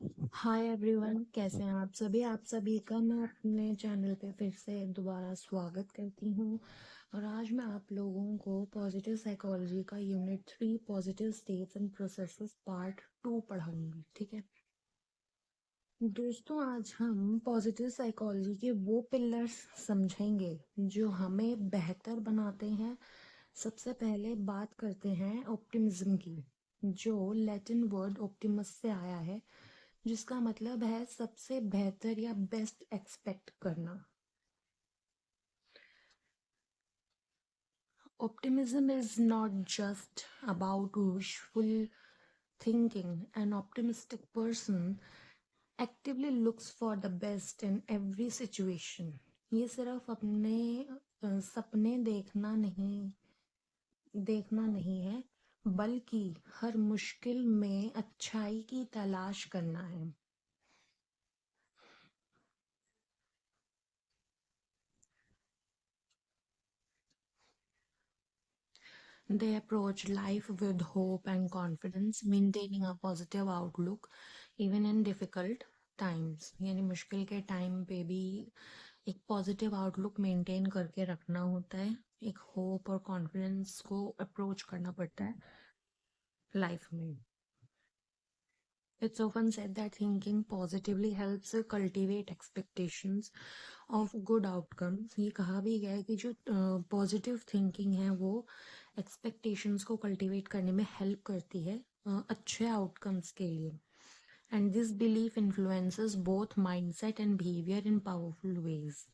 Hi everyone, कैसे हैं आप सभी का मैं अपने चैनल पे फिर से दोबारा स्वागत करती हूँ। और आज मैं आप लोगों को पॉजिटिव साइकोलॉजी का unit 3 positive states and processes part 2 पढ़ाऊंगी। ठीक है दोस्तों, आज हम पॉजिटिव साइकोलॉजी के वो पिलर्स समझेंगे जो हमें बेहतर बनाते हैं। सबसे पहले बात करते हैं ऑप्टिमिज्म की, जो लैटिन वर्ड ऑप्टिमस से आया है, जिसका मतलब है सबसे बेहतर या बेस्ट एक्सपेक्ट करना। Optimism is not just about wishful thinking. An optimistic person actively looks for the best in every situation. ये सिर्फ अपने सपने देखना नहीं है, बल्कि हर मुश्किल में अच्छाई की तलाश करना है। They approach life with hope and confidence, maintaining a positive outlook even in difficult times. यानी मुश्किल के टाइम पे भी एक पॉजिटिव आउटलुक मेंटेन करके रखना होता है, एक होप और कॉन्फिडेंस को अप्रोच करना पड़ता है लाइफ में। It's often said that thinking positively helps cultivate expectations of good outcomes. ये कहा भी गया है कि जो पॉजिटिव थिंकिंग है वो एक्सपेक्टेशंस को कल्टीवेट करने में हेल्प करती है अच्छे आउटकम्स के लिए। And this belief influences both mindset and behaviour in powerful ways.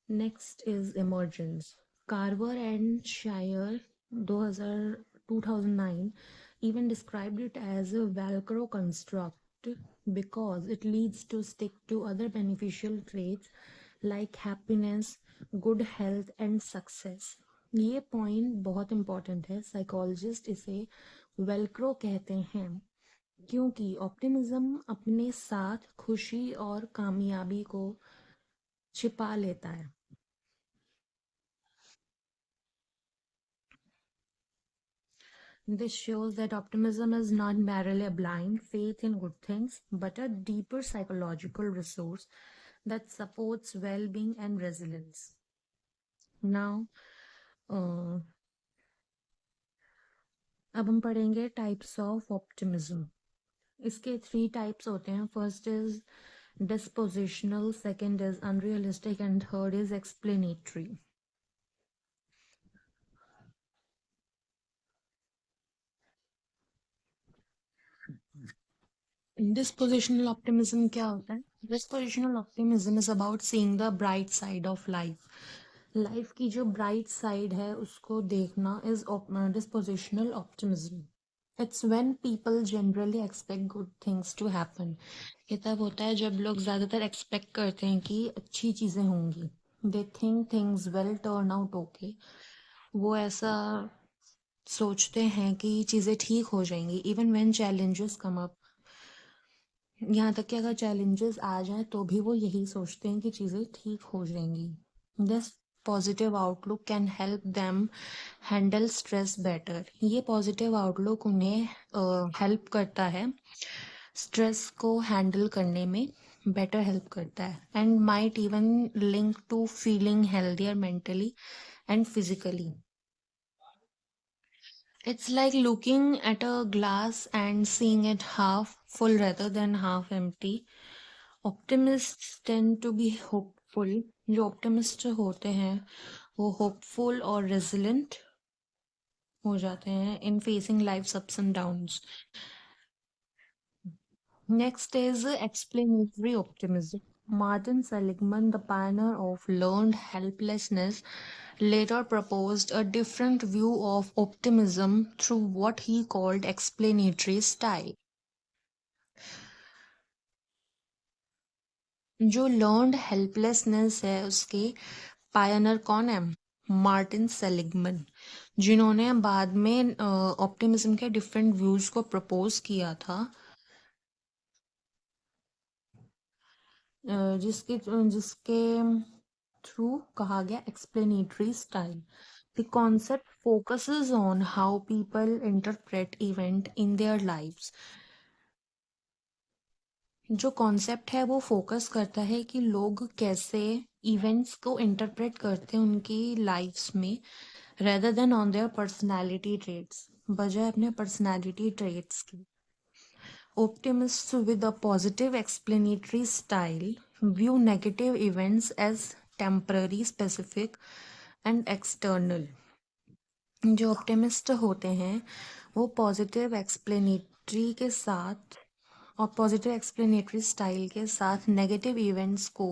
Next is emergence. Carver and Scheier 2009 even described it as a Velcro construct because it leads to stick to other beneficial traits like happiness, good health and success. ये point बहुत important है। Psychologist इसे Velcro कहते हैं क्योंकि optimism अपने साथ खुशी और कामयाबी को छिपा लेता है। This shows that optimism is not merely a blind faith in good things, but a deeper psychological resource that supports well being and resilience. Now, uh, अब हम पढ़ेंगे टाइप्स ऑफ ऑप्टिमिज्म। इसके 3 टाइप्स होते हैं। First is dispositional, second is unrealistic and third is explanatory. Dispositional optimism क्या होता है? Dispositional optimism is about seeing the bright side of life. Life की जो ब्राइट साइड है उसको देखना is dispositional optimism. It's when people generally expect good things to happen. ये तब होता है जब लोग ज़्यादातर एक्सपेक्ट करते हैं कि अच्छी चीज़ें होंगी। They think things well turn out okay. वो ऐसा सोचते हैं कि चीज़ें ठीक हो जाएंगी even when challenges come up. यहाँ तक कि अगर चैलेंजेस आ जाएं तो भी वो यही सोचते हैं कि चीज़ें ठीक हो जाएंगी। This positive outlook can help them handle stress better. ये पॉजिटिव आउटलुक उन्हें हेल्प करता है, स्ट्रेस को हैंडल करने में बेटर हेल्प करता है। And might even link to feeling healthier mentally and physically. It's like looking at a glass and seeing it half full rather than half empty. Optimists tend to be hopeful. जो optimist होते हैं वो hopeful और resilient हो जाते हैं in facing life's ups and downs. Next is explanatory optimism. Martin Seligman, the pioneer of learned helplessness, later proposed a different view of optimism through what he called explanatory style. जो learned helplessness है उसके Pioneer कौन है? Martin Seligman, जिन्होंने बाद में optimism के different views को प्रपोज किया था। जिसके जिसके थ्रू कहा गया explanatory style. The concept focuses on how people interpret event in their lives. जो कॉन्सेप्ट है वो फोकस करता है कि लोग कैसे इवेंट्स को इंटरप्रेट करते हैं उनकी लाइफ्स में, rather than on their personality traits, बजाय अपने पर्सनालिटी ट्रेट्स की। Optimists with a positive explanatory style view negative events as temporary, specific, and external. जो ऑप्टिमिस्ट होते हैं वो पॉजिटिव एक्सप्लेनेटरी के साथ और पॉजिटिव एक्सप्लेनेटरी स्टाइल के साथ नेगेटिव इवेंट्स को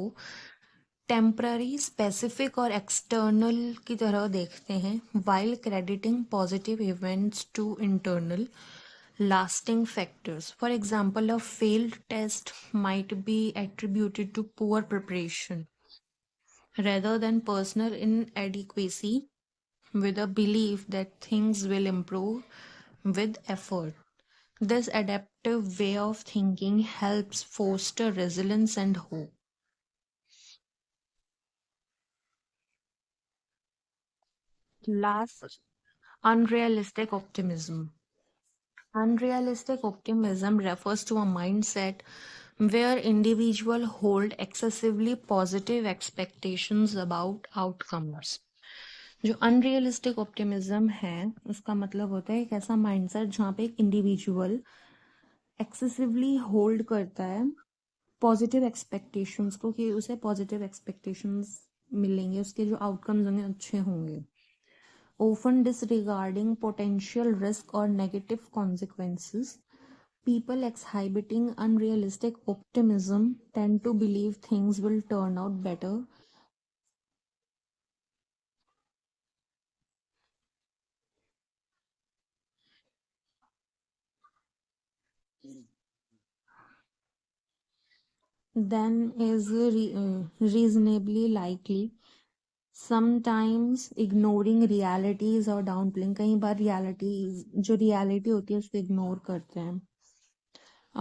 टेम्पररी, स्पेसिफिक और एक्सटर्नल की तरह देखते हैं, while crediting positive events to internal, lasting factors. For example, a failed test might be attributed to poor preparation rather than personal inadequacy, with a belief that things will improve with effort. This adaptive way of thinking helps foster resilience and hope. Last, unrealistic optimism. Unrealistic optimism refers to a mindset where individuals hold excessively positive expectations about outcomes. जो unrealistic optimism है उसका मतलब होता है एक ऐसा mindset जहाँ पे एक इंडिविजुअल एक्सेसिवली होल्ड करता है पॉजिटिव एक्सपेक्टेशंस को, कि उसे पॉजिटिव एक्सपेक्टेशंस मिलेंगे, उसके जो आउटकम्स होंगे अच्छे होंगे, often disregarding potential risk or negative consequences. People exhibiting unrealistic optimism tend to believe things will turn out better than is reasonably likely. Sometimes ignoring realities और downplaying, कई बार realities जो reality होती है उसको ignore करते हैं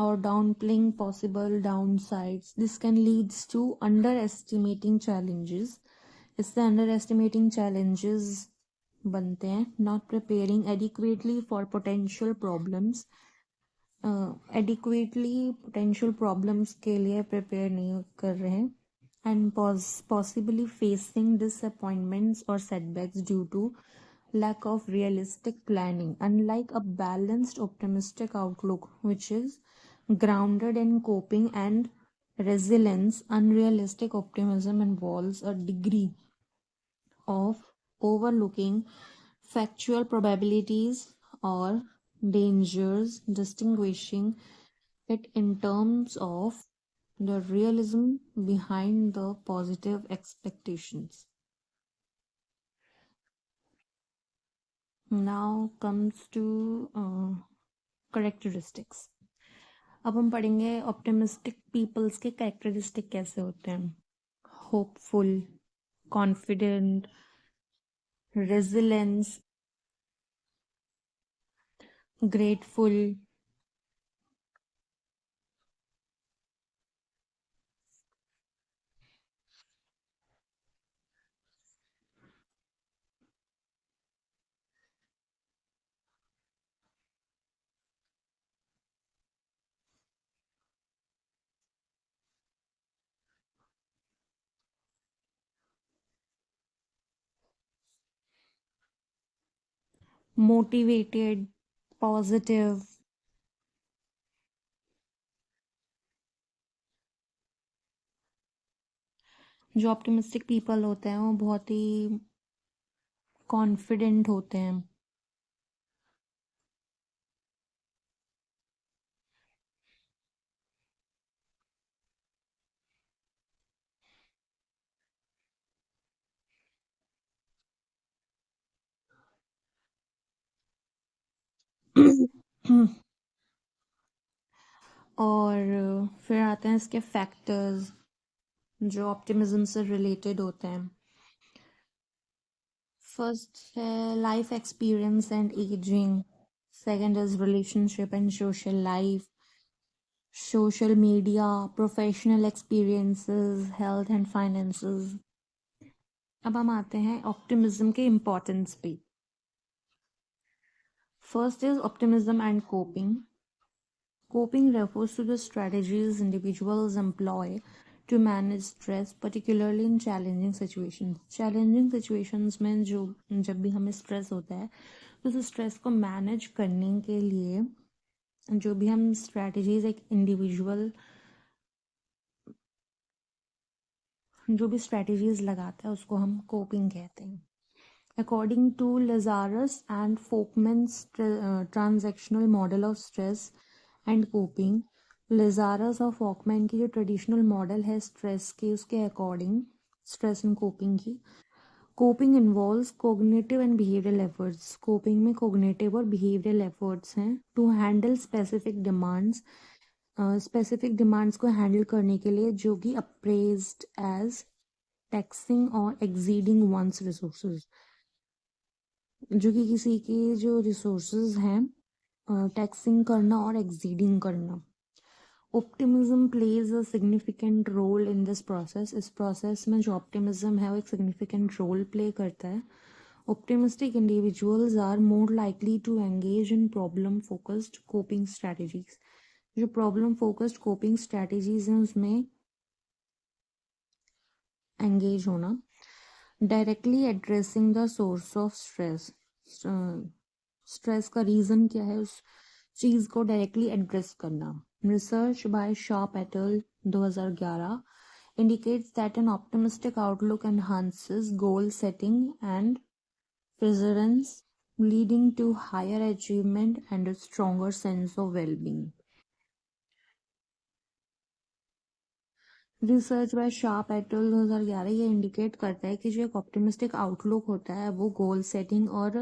or downplaying possible downsides. This can lead to underestimating challenges. इससे underestimating challenges बनते हैं, not preparing adequately for potential problems. Adequately potential problems के लिए prepare नहीं कर रहे हैं, and possibly facing disappointments or setbacks due to lack of realistic planning. Unlike a balanced optimistic outlook, which is grounded in coping and resilience, unrealistic optimism involves a degree of overlooking factual probabilities or dangers, distinguishing it in terms of the realism behind the positive expectations. Now comes to characteristics. अब हम पढ़ेंगे optimistic peoples के characteristic कैसे होते हैं. Hopeful, confident, resilience, grateful, motivated, positive. जो optimistic people होते हैं वो बहुत ही कॉन्फिडेंट होते हैं. और फिर आते हैं इसके फैक्टर्स जो ऑप्टिमिज्म से रिलेटेड होते हैं. फर्स्ट है life experience and ageing. Second is relationship and social life, social media, professional experiences, health and finances. अब हम आते हैं ऑप्टिमिज्म के इम्पोर्टेंस पे. First is optimism and coping. Coping refers to the strategies individuals employ to manage stress, particularly in challenging situations. Challenging situations में जो जब भी हमें स्ट्रेस होता है तो उस स्ट्रेस को मैनेज करने के लिए जो भी हम स्ट्रेटजीज एक इंडिविजुअल जो भी स्ट्रेटजीज लगाता है उसको हम कोपिंग कहते हैं. According to Lazarus and Folkman's transactional model of stress and coping, Lazarus और Folkman की जो ट्रेडिशनल मॉडल है स्ट्रेस के उसके अकॉर्डिंग स्ट्रेस एंड कोपिंग की coping involves cognitive and behavioural efforts. Coping में कोग्निटिव और बिहेवियरल एफर्ट्स हैं टू हैंडल स्पेसिफिक डिमांड्स को हैंडल करने के लिए जो कि अप्रेज्ड एज टैक्सिंग और एक्सीडिंग वंस रिसोर्सेज, जो कि किसी के जो रिसोर्सेज हैं टैक्सिंग करना और एक्सीडिंग करना. Optimism plays a significant role in this process. इस प्रोसेस में जो ऑप्टिमिज्म है वो एक सिग्निफिकेंट रोल प्ले करता है. Optimistic individuals are more likely to engage in problem focused coping strategies. जो प्रॉब्लम फोकस्ड कोपिंग स्ट्रैटेजीज हैं उसमें एंगेज होना. Directly addressing the source of stress. Stress का रीजन क्या है उस चीज को डायरेक्टली एड्रेस करना. Research by Sharp et al 2011 indicates that an optimistic outlook enhances goal setting and perseverance, leading to higher achievement and a stronger sense of well-being. Research by Sharp et al 2011 ये indicate करता है कि जो एक optimistic outlook होता है वो goal setting और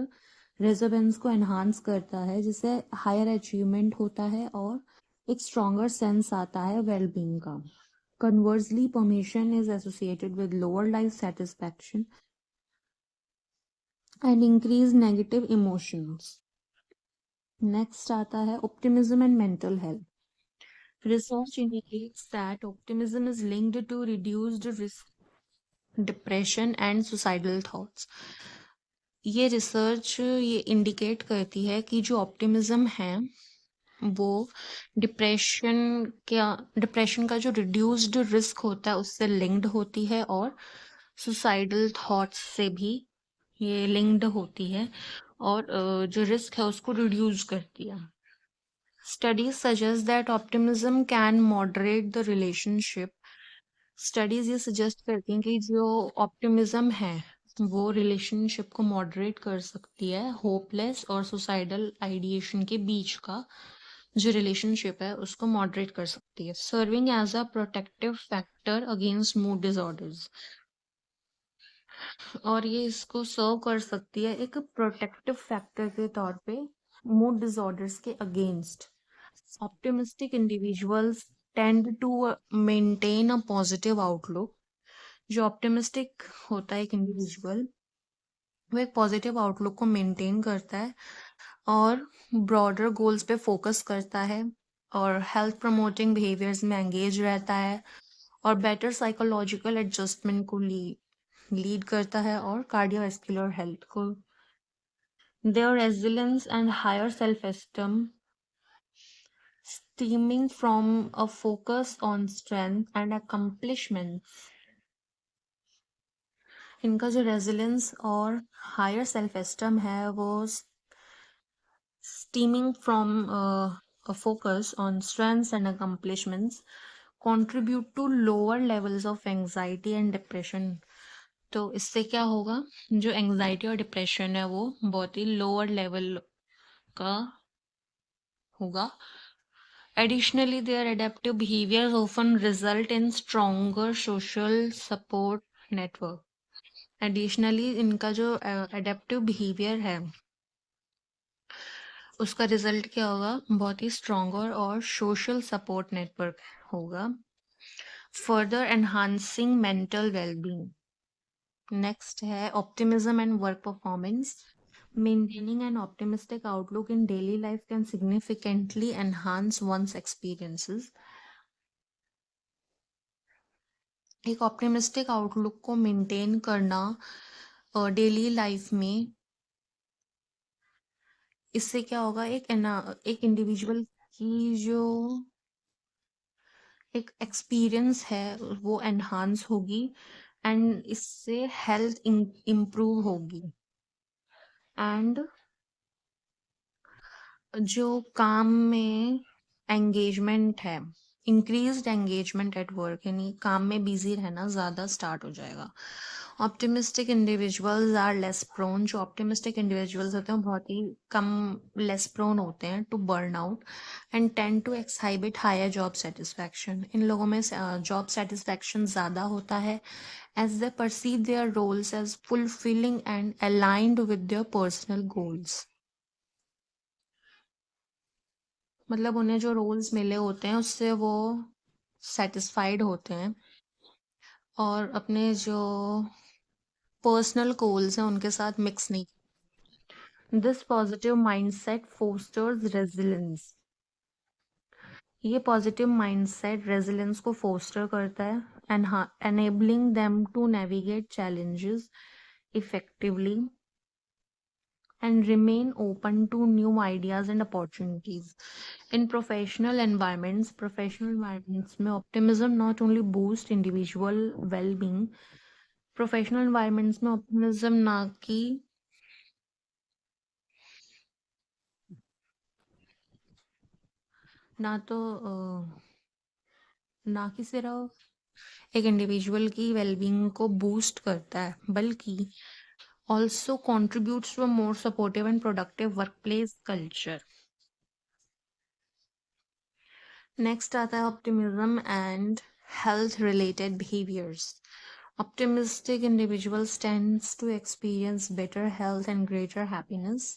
रेजोवेंस को एनहांस करता है जिससे हायर अचीवमेंट होता है और एक स्ट्रॉन्गर सेंस आता है वेलबींग का. Conversely permission is associated with lower life satisfaction and increase negative emotions. Next आता है optimism and mental health. Research indicates that optimism is linked to reduced risk, depression and suicidal thoughts. ये research ये indicate करती है कि जो optimism है वो डिप्रेशन का जो रिड्यूस्ड रिस्क होता है उससे लिंक्ड होती है और सुसाइडल थॉट्स से भी ये लिंक्ड होती है और जो रिस्क है उसको रिड्यूस करती है. Studies suggest that optimism can moderate the relationship. Studies ये सजेस्ट करती हैं कि जो ऑप्टिमिज्म है वो रिलेशनशिप को मॉडरेट कर सकती है होपलेस और सुसाइडल आइडिएशन के बीच का जो रिलेशनशिप है उसको मॉडरेट कर सकती है. Serving as a protective factor against mood disorders. और ये इसको सर्व कर सकती है एक प्रोटेक्टिव फैक्टर के तौर पे मूड डिसऑर्डर्स के against. Optimistic individuals tend to maintain a positive outlook. जो ऑप्टिमिस्टिक होता है एक इंडिविजुअल वो एक पॉजिटिव आउटलुक को मेंटेन करता है और ब्रॉडर गोल्स पे फोकस करता है और हेल्थ प्रमोटिंग बिहेवियर्स में एंगेज रहता है और बेटर साइकोलॉजिकल एडजस्टमेंट को लीड करता है और कार्डियोवैस्कुलर हेल्थ को. Their resilience and higher self esteem stemming from a focus on strength and accomplishments. इनका जो रेजिलियंस और हायर सेल्फ एस्टीम है वो stemming from a focus on strengths and accomplishments contribute to lower levels of anxiety and depression. तो इससे क्या होगा जो एंजाइटी और डिप्रेशन है वो बहुत ही लोअर लेवल का होगा. Additionally, their adaptive behaviors often result in stronger social support network. Additionally, इनका जो adaptive behavior है उसका रिजल्ट क्या होगा बहुत ही स्ट्रॉन्गर और सोशल सपोर्ट नेटवर्क होगा. Further enhancing mental wellbeing. Next है optimism and work performance. Maintaining an optimistic outlook in daily life can significantly enhance one's experiences. एक ऑप्टिमिस्टिक आउटलुक को मेंटेन करना डेली लाइफ में इससे क्या होगा एक इंडिविजुअल कि जो एक एक्सपीरियंस है वो एनहांस होगी एंड इससे हेल्थ इम्प्रूव होगी एंड जो काम में एंगेजमेंट है, इंक्रीज्ड एंगेजमेंट एट वर्क, यानी काम में बिजी रहना ज़्यादा स्टार्ट हो जाएगा। Optimistic individuals are less prone, जो ऑप्टिमिस्टिक इंडिविजुअल्स होते हैं वो बहुत ही कम लेस प्रोन होते हैं to burn out and tend to exhibit higher job satisfaction. इन लोगों में जॉब सेटिस्फैक्शन ज़्यादा होता है as they perceive their roles as fulfilling and aligned with their personal goals. मतलब उन्हें जो रोल्स मिले होते हैं उससे वो सेटिस्फाइड होते हैं और अपने जो पर्सनल गोल्स हैं उनके साथ मिक्स नहीं। This positive mindset fosters resilience. ये पॉजिटिव माइंडसेट रेजिलियंस को फोस्टर करता है enabling them to navigate challenges effectively and remain open to new ideas and opportunities. In professional environments में optimism not only boost individual well-being, professional environments में optimism ना तो ना कि सिर्फ एक इंडिविजुअल की वेलबींग को बूस्ट करता है बल्कि also contributes to a more supportive and productive workplace culture. Next आता है optimism and health related behaviours. Optimistic individuals tends to experience better health and greater happiness,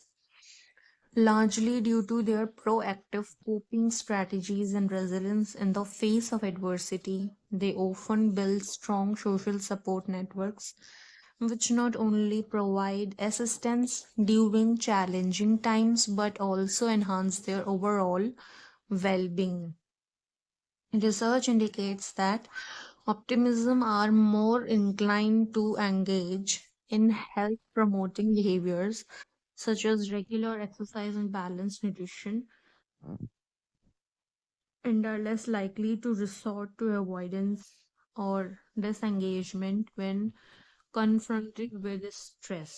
largely due to their proactive coping strategies and resilience in the face of adversity. They often build strong social support networks, which not only provide assistance during challenging times but also enhance their overall well being. Research indicates that optimism are more inclined to engage in health promoting behaviors such as regular exercise and balanced nutrition and are less likely to resort to avoidance or disengagement when confronted with stress.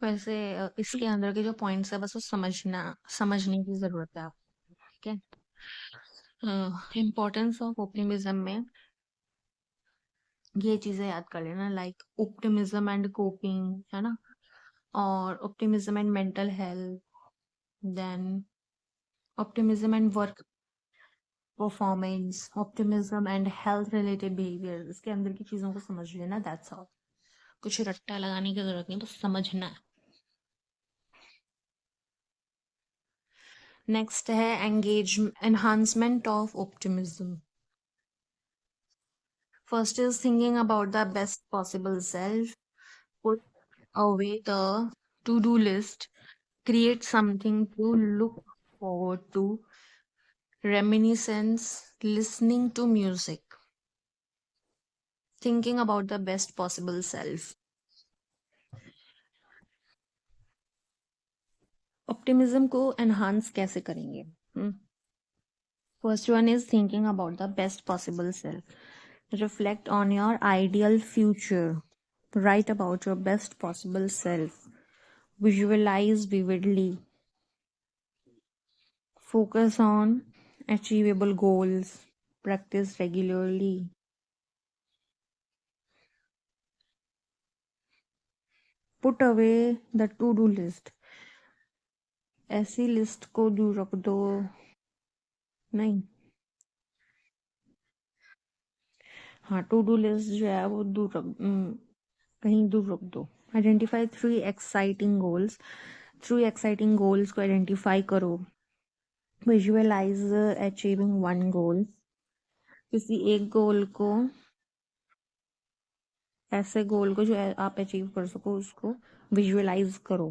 वैसे इसके अंदर के जो points है बस वो समझने की जरूरत है आपको। ठीक है। इम्पोर्टेंस ऑफ ऑप्टिमिज्म में ये चीजें याद कर लेना, लाइक ऑप्टिमिज्म एंड कोपिंग, है ना, और optimism and mental health, then optimism and work performance, optimism and health related behaviour. इसके अंदर की चीजों को समझ लेना, दैट्स ऑल। कुछ रट्टा लगाने की जरूरत नहीं, बस समझना है। नेक्स्ट है engage enhancement of optimism. First is thinking about the best possible self, put away the to-do list, create something to look forward to, reminiscence, listening to music, thinking about the best possible self. Optimism को enhance कैसे करेंगे? First one is thinking about the best possible self. Reflect on your ideal future, right about your best possible self, visualize vividly, focus on achievable goals, practice regularly, put away the two do list. ऐसी list को दूर रख दो, नहीं, हाँ, to do list जो है वो कहीं दूर रख दो। Identify three exciting goals. Three exciting goals को आइडेंटिफाई करो। Visualise achieving one goal. किसी एक गोल को, ऐसे गोल को जो आप अचीव कर सको उसको विजुअलाइज करो।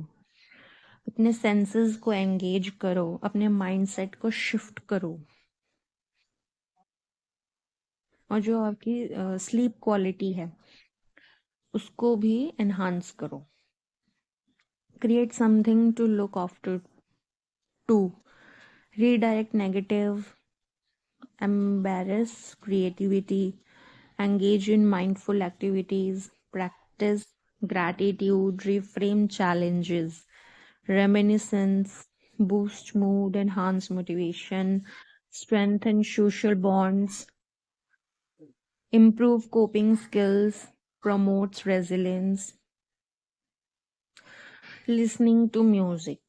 अपने सेंसेस को एंगेज करो, अपने माइंडसेट को शिफ्ट करो, और जो आपकी स्लीप क्वालिटी है उसको भी एनहांस करो। create something to look after. 2. Redirect negative, embrace creativity, engage in mindful activities, practice gratitude, reframe challenges, reminiscence, boost mood, enhance motivation, strengthen social bonds, improve coping skills, promotes resilience, listening to music,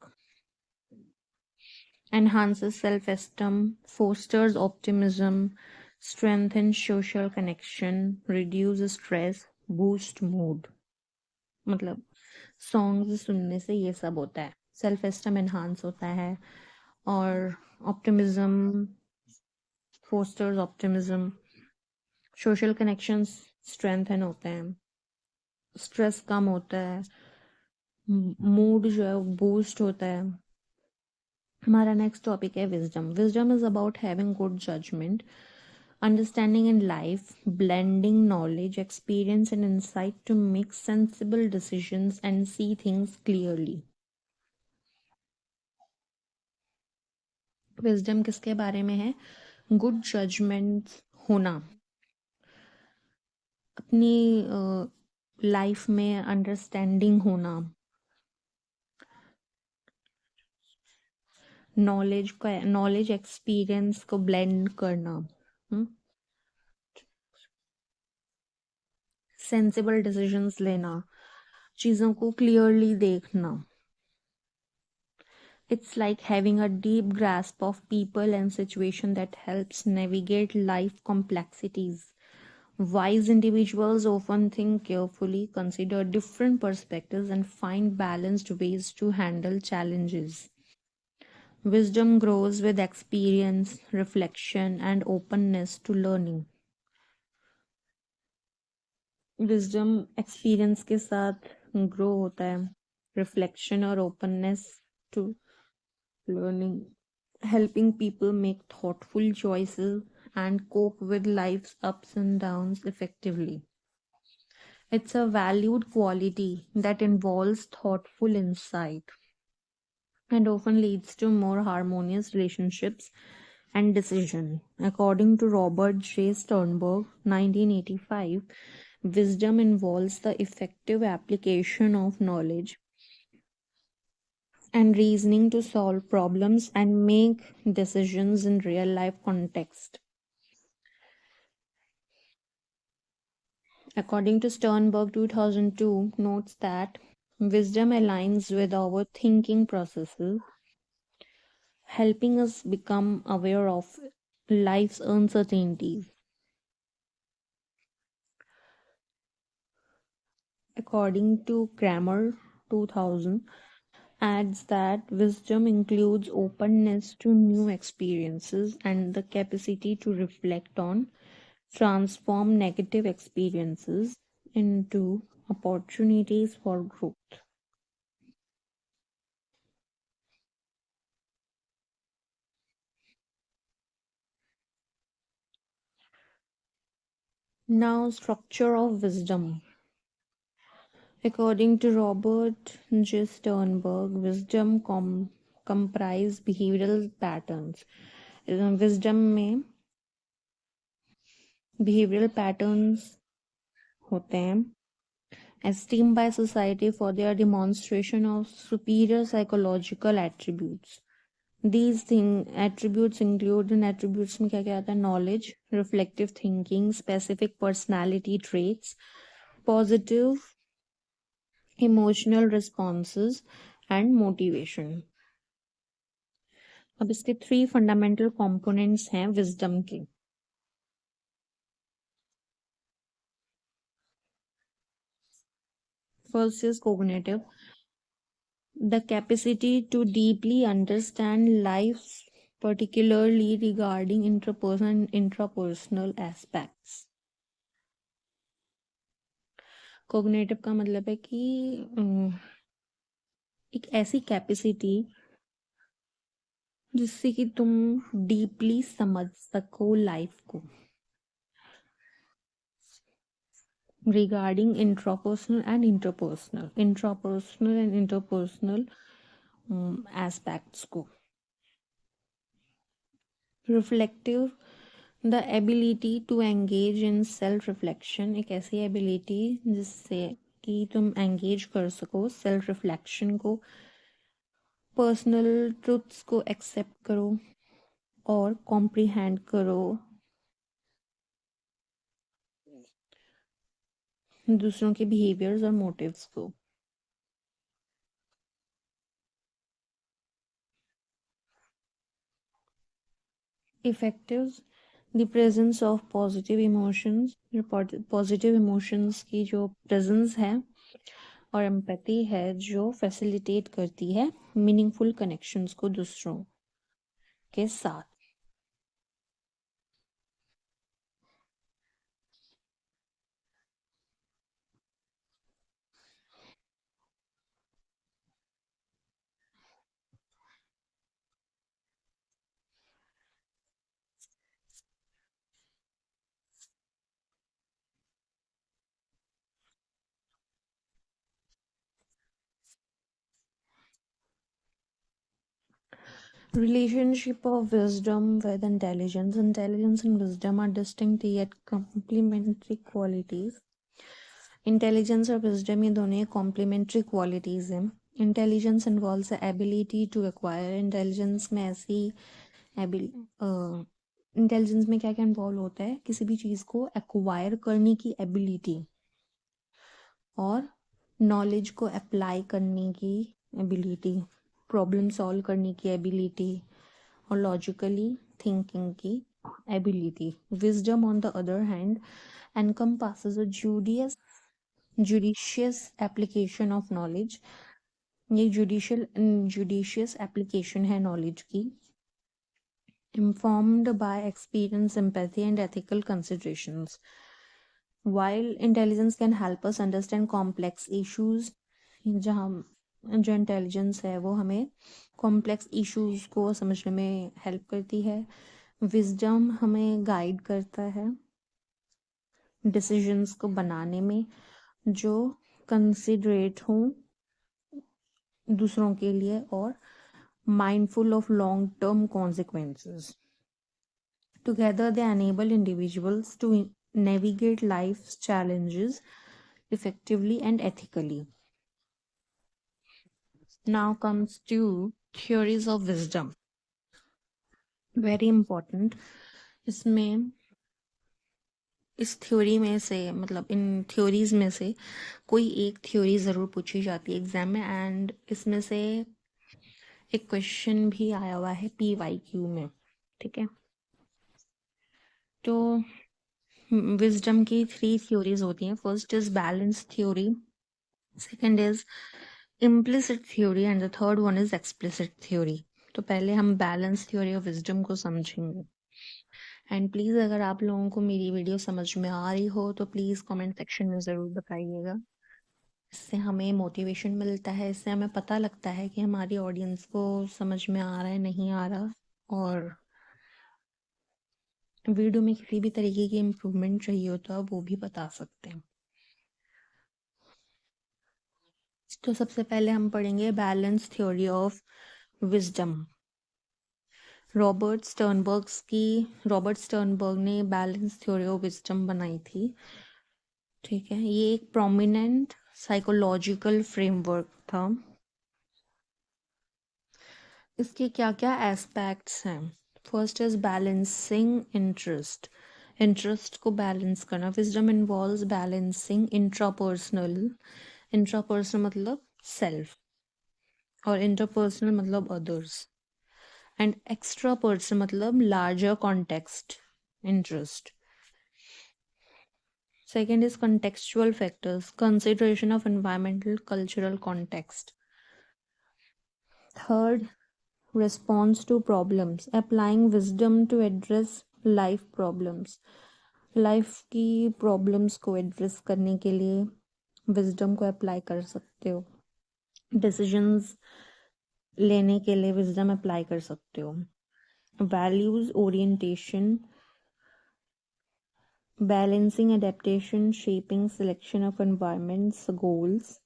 enhances self esteem, fosters optimism, strengthens social connection, reduces stress, boost mood. मतलब songs सुनने से ये सब होता है, self esteem enhance होता है और optimism fosters optimism, social connections strengthen होते हैं, स्ट्रेस कम होता है, मूड जो है वो बूस्ट होता है. हमारा नेक्स्ट टॉपिक है wisdom. Wisdom is about having good judgement, understanding in life, blending knowledge, experience, and insight to make sensible decisions and see things clearly. Wisdom किसके बारे में है? गुड जजमेंट होना, अपनी लाइफ में अंडरस्टैंडिंग होना, नॉलेज एक्सपीरियंस को ब्लेंड करना, सेंसिबल डिसीजंस लेना, चीज़ों को क्लियरली देखना. It's like having a deep grasp of people and situation that helps navigate life complexities. Wise individuals often think carefully, consider different perspectives, and find balanced ways to handle challenges. Wisdom grows with experience, reflection, and openness to learning. Wisdom experience के साथ grow होता है, reflection और openness to learning, helping people make thoughtful choices and cope with life's ups and downs effectively. It's a valued quality that involves thoughtful insight and often leads to more harmonious relationships and decision. According to Robert J. Sternberg, 1985, wisdom involves the effective application of knowledge and reasoning to solve problems and make decisions in real life context. According to Sternberg 2002 notes that wisdom aligns with our thinking processes, helping us become aware of life's uncertainties. According to Kramer 2000 adds that wisdom includes openness to new experiences and the capacity to reflect on, transform negative experiences into opportunities for growth. Now, structure of wisdom. According to Robert J. Sternberg, wisdom comprise behavioral patterns. Wisdom में behavioral patterns होते हैं, esteemed by society for their demonstration of superior psychological attributes. These attributes include, in attributes में क्या क्या आता है? Knowledge, reflective thinking, specific personality traits, positive emotional responses, and motivation. अब इसके 3 फंडामेंटल कंपोनेंट्स हैं विजडम के. First is cognitive, the capacity to deeply understand life, particularly regarding interpersonal and intrapersonal aspects. Cognitive का मतलब है कि एक ऐसी कैपेसिटी जिससे कि तुम डीपली समझ सको लाइफ को. regarding intrapersonal and interpersonal aspects को. Reflective, the ability to engage in self reflection, एक ऐसी एबिलिटी जिससे कि तुम एंगेज कर सको सेल्फ रिफ्लेक्शन को, पर्सनल ट्रुथ्स को एक्सेप्ट करो और कॉम्प्रिहेंड करो दूसरों के बिहेवियर्स और मोटिव्स को. Effective, the presence of positive emotions, positive emotions की जो प्रेजेंस है और एम्पैथी है जो फैसिलिटेट करती है मीनिंगफुल कनेक्शंस को दूसरों के साथ. Relationship of wisdom with intelligence. Intelligence and wisdom are distinct yet complementary qualities. Intelligence और wisdom ये दोनों complementary qualities हैं. Intelligence involves the ability to acquire. Intelligence में ऐसी इंटेलिजेंस में क्या क्या इन्वॉल्व होता है, किसी भी चीज़ को एक्वायर करने की एबिलिटी और नॉलेज को अप्लाई करने की एबिलिटी, प्रॉब्लम सॉल्व करने की एबिलिटी और लॉजिकली थिंकिंग की ability. Wisdom on the other hand encompasses a judicious application of knowledge. ये judicious application है knowledge की, informed by experience, empathy and ethical considerations. While intelligence can help us understand complex issues, जहाँ जो intelligence है वो हमें complex issues को समझने में हेल्प करती है. विजडम हमें गाइड करता है डिसीजंस को बनाने में जो कंसिडरेट हों दूसरों के लिए और mindful of long-term consequences. Together, they enable individuals to navigate life's challenges effectively and ethically. Now comes to theories of wisdom. Very important. इसमें इस थ्योरी में से मतलब इन थ्योरीज में से कोई एक थ्योरी ज़रूर पूछी जाती है एग्जाम में, एंड इसमें से एक क्वेश्चन भी आया हुआ है PYQ में. ठीक है, तो विजडम की 3 थ्योरीज होती हैं. First is balance theory, second is implicit theory and the third one is explicit theory. तो पहले हम बैलेंस थ्योरी ऑफ विजडम को समझेंगे. एंड प्लीज़ अगर आप लोगों को मेरी वीडियो समझ में आ रही हो तो प्लीज़ कमेंट सेक्शन में ज़रूर बताइएगा. इससे हमें मोटिवेशन मिलता है, इससे हमें पता लगता है कि हमारी ऑडियंस को समझ में आ रहा है नहीं आ रहा, और वीडियो में किसी भी तरीके की इम्प्रूवमेंट चाहिए हो तो आप वो भी बता सकते हैं. तो सबसे पहले हम पढ़ेंगे balance theory of wisdom. Robert Sternberg ने बैलेंस थ्योरी ऑफ विजडम बनाई थी. ठीक है, ये एक प्रोमिनेंट साइकोलॉजिकल फ्रेमवर्क था. इसके क्या क्या एस्पेक्ट्स हैं. फर्स्ट इज बैलेंसिंग इंटरेस्ट को बैलेंस करना. विजडम इन्वॉल्व्स बैलेंसिंग इंट्रापर्सनल मतलब सेल्फ और इंटरपर्सनल मतलब अदर्स, एंड एक्स्ट्रा पर्सनल मतलब larger context interest. Second is contextual factors, consideration of environmental, cultural context. Third, response to problems, applying wisdom to address life problems. Life की problems को address करने के लिए wisdom को apply कर सकते हो. डिसीजंस लेने के लिए विजडम अप्लाई कर सकते हो. Values orientation balancing adaptation, shaping selection of environments, goals.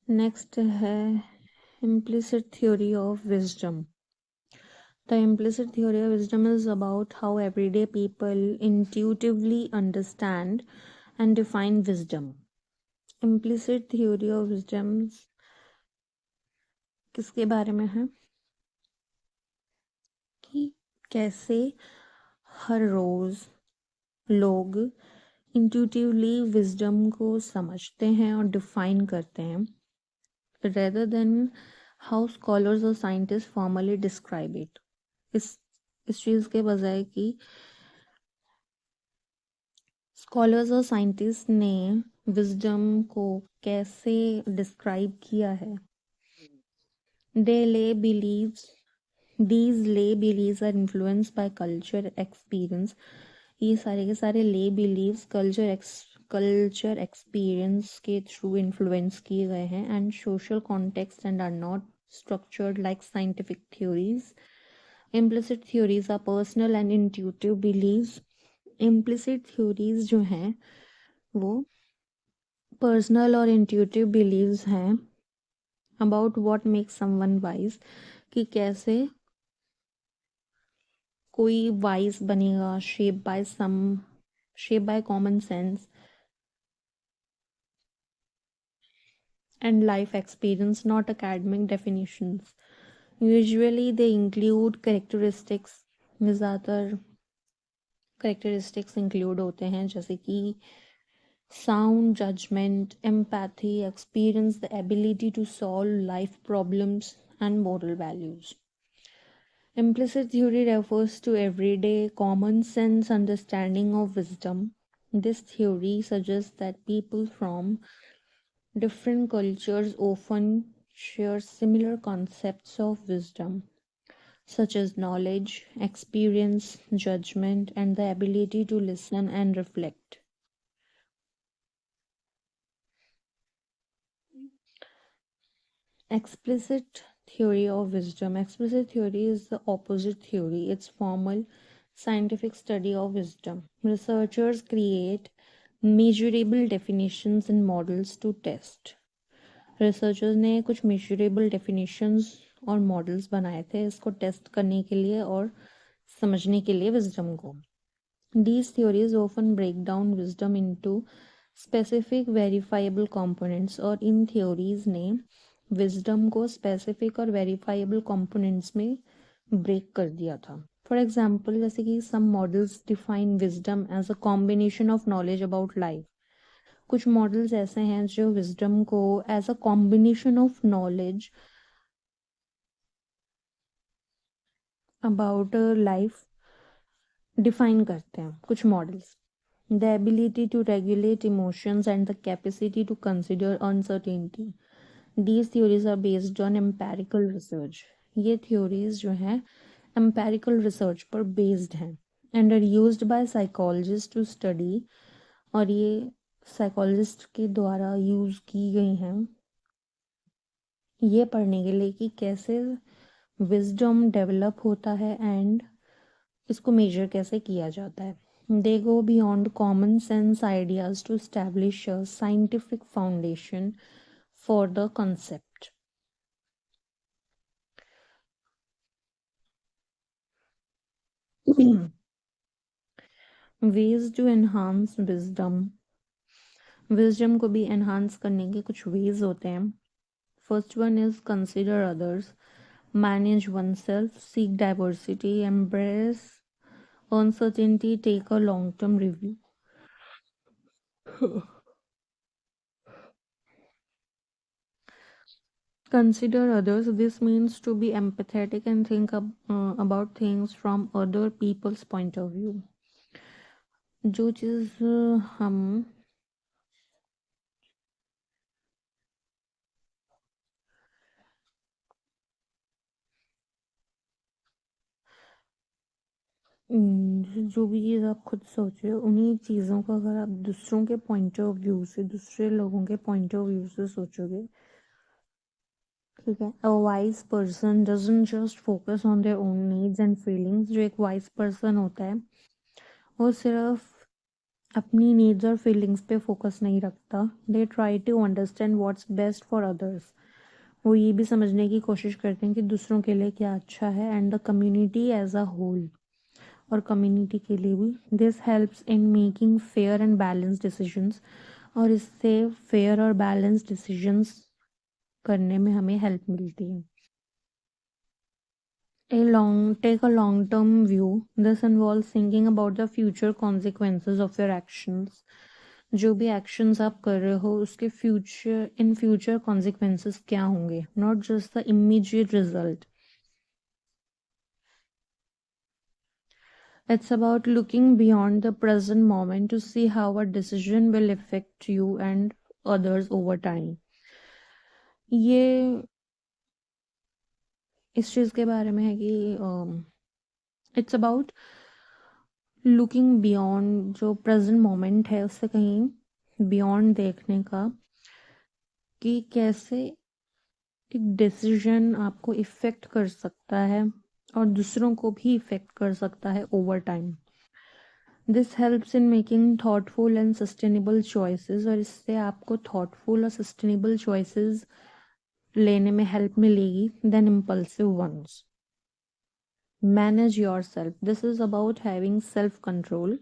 Next है implicit theory of wisdom. The implicit theory of wisdom is about how everyday people intuitively understand and define wisdom. Implicit theory of wisdom किसके बारे में है कि कैसे हर रोज लोग intuitively wisdom को समझते हैं और डिफाइन करते हैं rather than how scholars or scientists formally describe it. इस चीज के बजाय कि स्कॉलर्स और साइंटिस्ट ने विजडम को कैसे डिस्क्राइब किया है. दे ले beliefs These lay beliefs are influenced by culture experience. ये सारे के सारे lay beliefs culture experience के through influence किए गए हैं and social context and are not structured like scientific theories. Implicit theories are personal and intuitive beliefs. Implicit theories जो हैं वो personal और intuitive beliefs हैं about what makes someone wise कि कैसे कोई वाइज बनेगा shape by common sense and life experience not academic definitions. Usually they include characteristics में ज़्यादातर कैरेक्टरिस्टिक्स इंक्लूड होते हैं जैसे कि sound judgement empathy experience the ability to solve life problems and moral values. Implicit theory refers to everyday common sense understanding of wisdom. This theory suggests that people from different cultures often share similar concepts of wisdom, such as knowledge, experience, judgment, and the ability to listen and reflect. Explicit theory of wisdom. Explicit theory is the opposite theory. It's formal scientific study of wisdom. Researchers create measurable definitions and models to test. Researchers ने कुछ measurable definitions और models बनाए थे इसको test करने के लिए और समझने के लिए wisdom को. These theories often break down wisdom into specific verifiable components और इन theories ने विजडम को स्पेसिफिक और वेरीफाइबल कंपोनेंट्स में ब्रेक कर दिया था. फॉर एग्जाम्पल जैसे कि some models define wisdom as a combination of knowledge about life. कुछ मॉडल्स ऐसे हैं जो विजडम को as a combination of knowledge about life define करते हैं. कुछ models the ability to regulate emotions and the capacity to consider uncertainty. These theories are based on empirical research. ये theories जो हैं empirical research पर based हैं and are used by psychologists to study. और ये psychologist के द्वारा use की गई हैं ये पढ़ने के लिए कि कैसे wisdom develop होता है and इसको measure कैसे किया जाता है. They go beyond common sense ideas to establish a scientific foundation for the concept. Ways to enhance wisdom. Wisdom को भी enhance करने के कुछ ways होते हैं. First one is consider others, manage oneself, seek diversity, embrace uncertainty, take a long-term review. Consider others. This means to be empathetic and think about things from other people's point of view. जो चीज़ हम जो भी चीज़ आप खुद सोच रहे हो उन्हीं चीज़ों को अगर आप दूसरों के पॉइंट ऑफ व्यू से दूसरे लोगों के पॉइंट ऑफ व्यू से सोचोगे ठीक है, a wise person doesn't just focus on their own needs and feelings. जो एक wise person होता है वो सिर्फ अपनी नीड्स और फीलिंग्स पे फोकस नहीं रखता. They try to understand what's best for others. वो ये भी समझने की कोशिश करते हैं कि दूसरों के लिए क्या अच्छा है and the community as a whole, और कम्युनिटी के लिए भी. This helps in making fair and balance decisions, और इससे फेयर और बैलेंस डिसीजंस करने में हमें हेल्प मिलती है. Take a long term view. This involves thinking about the future consequences of your actions. जो भी actions आप कर रहे हो उसके future consequences क्या होंगे, not just the immediate result. It's about looking beyond the present moment to see how a decision will affect you and others over time. ये इस चीज़ के बारे में है कि इट्स अबाउट लुकिंग बियॉन्ड, जो प्रेजेंट मोमेंट है उससे कहीं बियॉन्ड देखने का, कि कैसे एक डिसीजन आपको इफ़ेक्ट कर सकता है और दूसरों को भी इफ़ेक्ट कर सकता है over time. This helps in making thoughtful and sustainable choices, और इससे आपको थॉटफुल और सस्टेनेबल चॉइसेस लेने में हेल्प मिलेगी then impulsive ones. Manage yourself. This is about having self control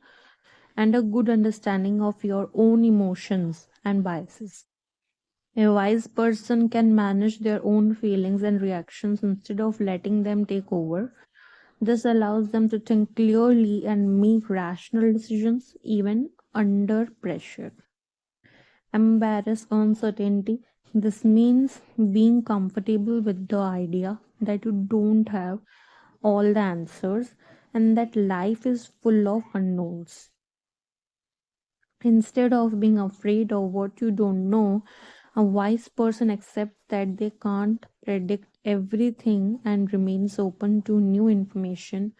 and a good understanding of your own emotions and biases. A wise person can manage their own feelings and reactions instead of letting them take over. This allows them to think clearly and make rational decisions even under pressure. Embrace uncertainty. This means being comfortable with the idea that you don't have all the answers and that life is full of unknowns. Instead of being afraid of what you don't know, a wise person accepts that they can't predict everything and remains open to new information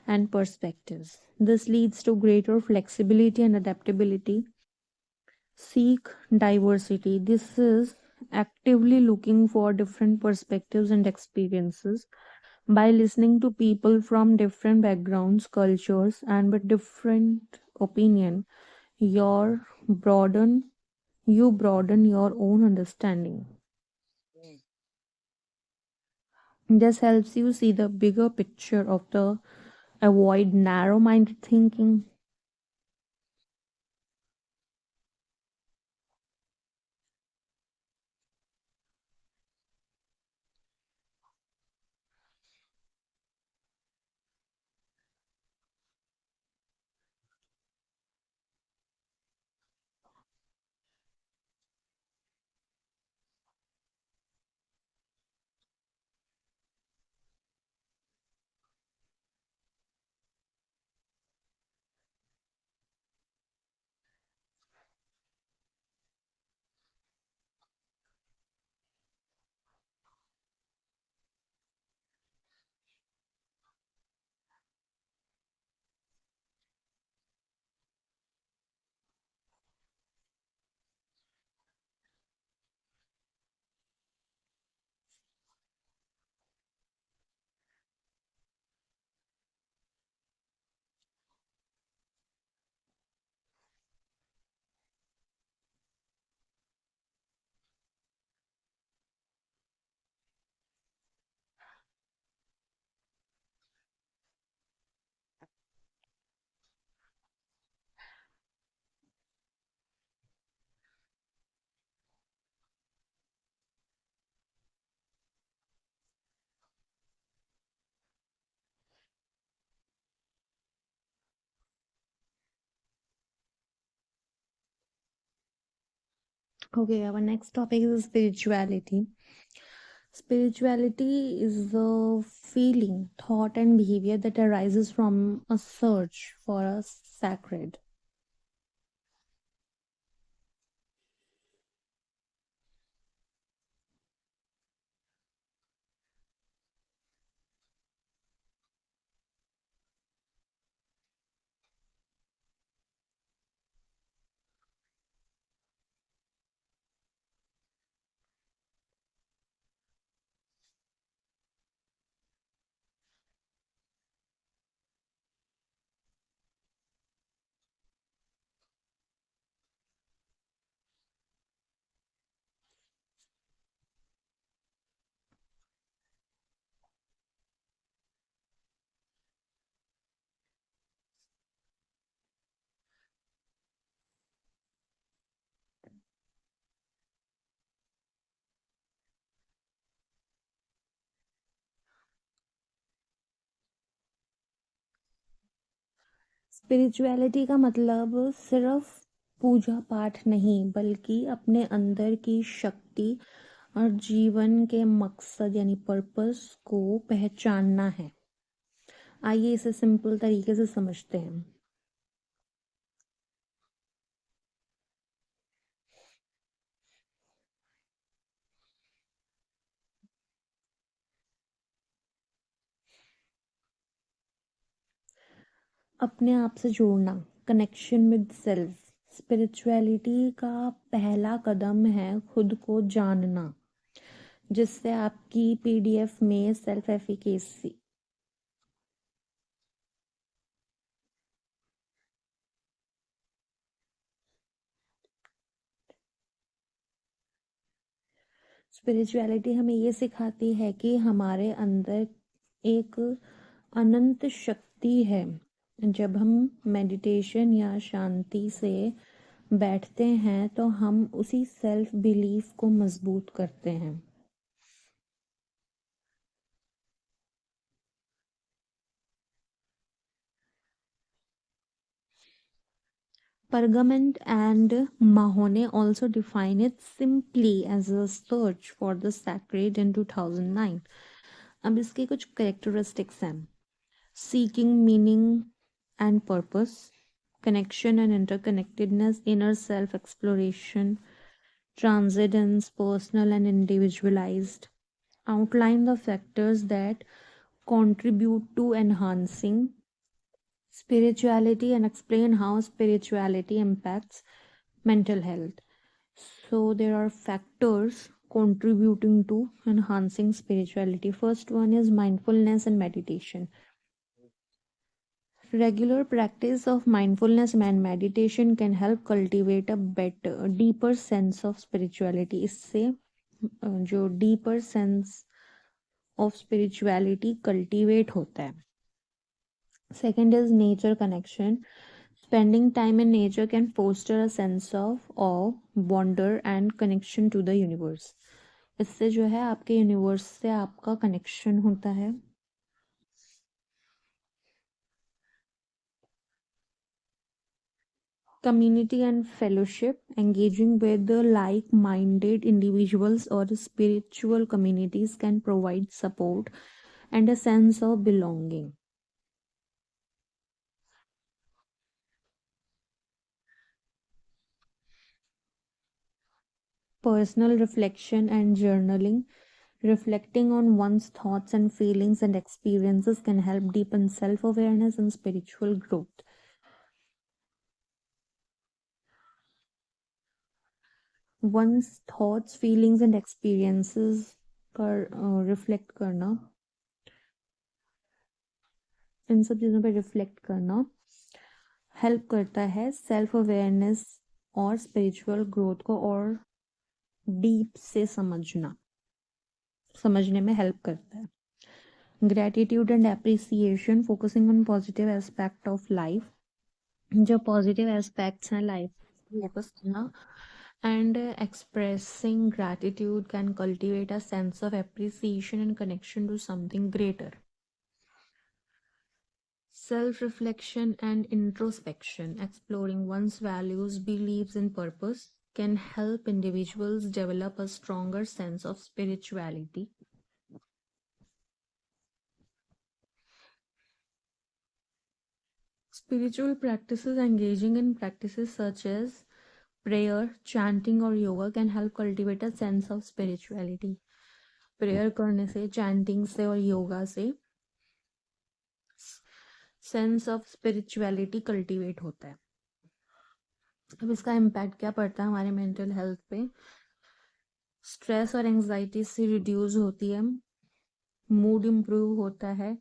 and perspectives. This leads to greater flexibility and adaptability. Seek diversity. This is actively looking for different perspectives and experiences. By listening to people from different backgrounds, cultures, and with different opinion, your broaden you broaden your own understanding. This helps you see the bigger picture of the avoid narrow-minded thinking. Okay, our next topic is spirituality. Spirituality is the feeling, thought, and behavior that arises from a search for a sacred. Spirituality का मतलब सिर्फ पूजा पाठ नहीं, बल्कि अपने अंदर की शक्ति और जीवन के मकसद यानी पर्पस को पहचानना है। आइए इसे सिंपल तरीके से समझते हैं। अपने आप से जुड़ना, कनेक्शन विद सेल्फ। स्पिरिचुअलिटी का पहला कदम है खुद को जानना, जिससे आपकी पीडीएफ में सेल्फ एफिकेसी स्पिरिचुअलिटी हमें ये सिखाती है कि हमारे अंदर एक अनंत शक्ति है। जब हम मेडिटेशन या शांति से बैठते हैं तो हम उसी सेल्फ बिलीफ को मजबूत करते हैं। Pergament and Mahone also define it simply as a search for the sacred in 2009. अब इसके कुछ characteristics हैं: seeking meaning and purpose, connection and interconnectedness, inner self exploration, transcendence, personal and individualized. Outline the factors that contribute to enhancing spirituality and explain how spirituality impacts mental health. So, there are factors contributing to enhancing spirituality. First one is mindfulness and meditation. Regular practice of mindfulness and meditation can help cultivate a better, deeper sense of spirituality. इससे जो deeper sense of spirituality cultivate होता है. Second is nature connection. Spending time in nature can foster a sense of awe, wonder and connection to the universe. इससे जो है आपके universe से आपका कनेक्शन होता है. Community and fellowship. Engaging with the like-minded individuals or spiritual communities can provide support and a sense of belonging. Personal reflection and journaling. Reflecting on one's thoughts and feelings and experiences can help deepen self awareness and spiritual growth. One's thoughts, feelings, and experiences पर reflect करना, इन सब चीज़ों पर reflect करना help करता है self awareness और spiritual growth को और डीप से समझने में हेल्प करता है. Gratitude and appreciation. Focusing on positive aspect of life. जो पॉजिटिव एस्पेक्ट्स हैं लाइफ फोकस करना and expressing gratitude can cultivate a sense of appreciation and connection to something greater. Self reflection and introspection. Exploring one's values, beliefs, and purpose can help individuals develop a stronger sense of spirituality. Spiritual practices. Engaging in practices such as prayer, chanting, or yoga can help cultivate a sense of spirituality. Prayer करने से, chanting से और योगा से sense of spirituality cultivate होता है. अब इसका impact क्या पड़ता है हमारे मेंटल हेल्थ पे? स्ट्रेस और एंजाइटी से रिड्यूस होती है, मूड इम्प्रूव होता है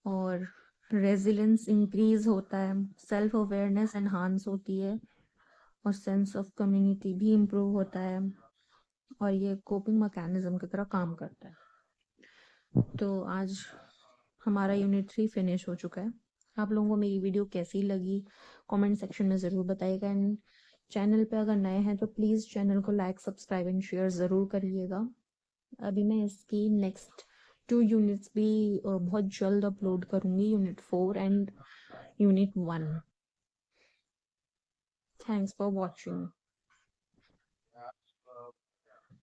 और रेजिलेंस इंक्रीज होता है, सेल्फ अवेयरनेस एनहांस होती है और सेंस ऑफ कम्युनिटी भी इम्प्रूव होता है और ये कोपिंग मैकेनिज्म की तरह काम करता है. तो आज हमारा यूनिट 3 फिनिश हो चुका है. आप लोगों को मेरी वीडियो कैसी लगी कमेंट सेक्शन में ज़रूर बताइएगा. एंड चैनल पे अगर नए हैं तो प्लीज़ चैनल को लाइक, सब्सक्राइब एंड शेयर ज़रूर करिएगा. अभी मैं इसकी नेक्स्ट 2 यूनिट्स भी बहुत जल्द अपलोड करूँगी, unit 4 and Unit 1. Thanks for watching.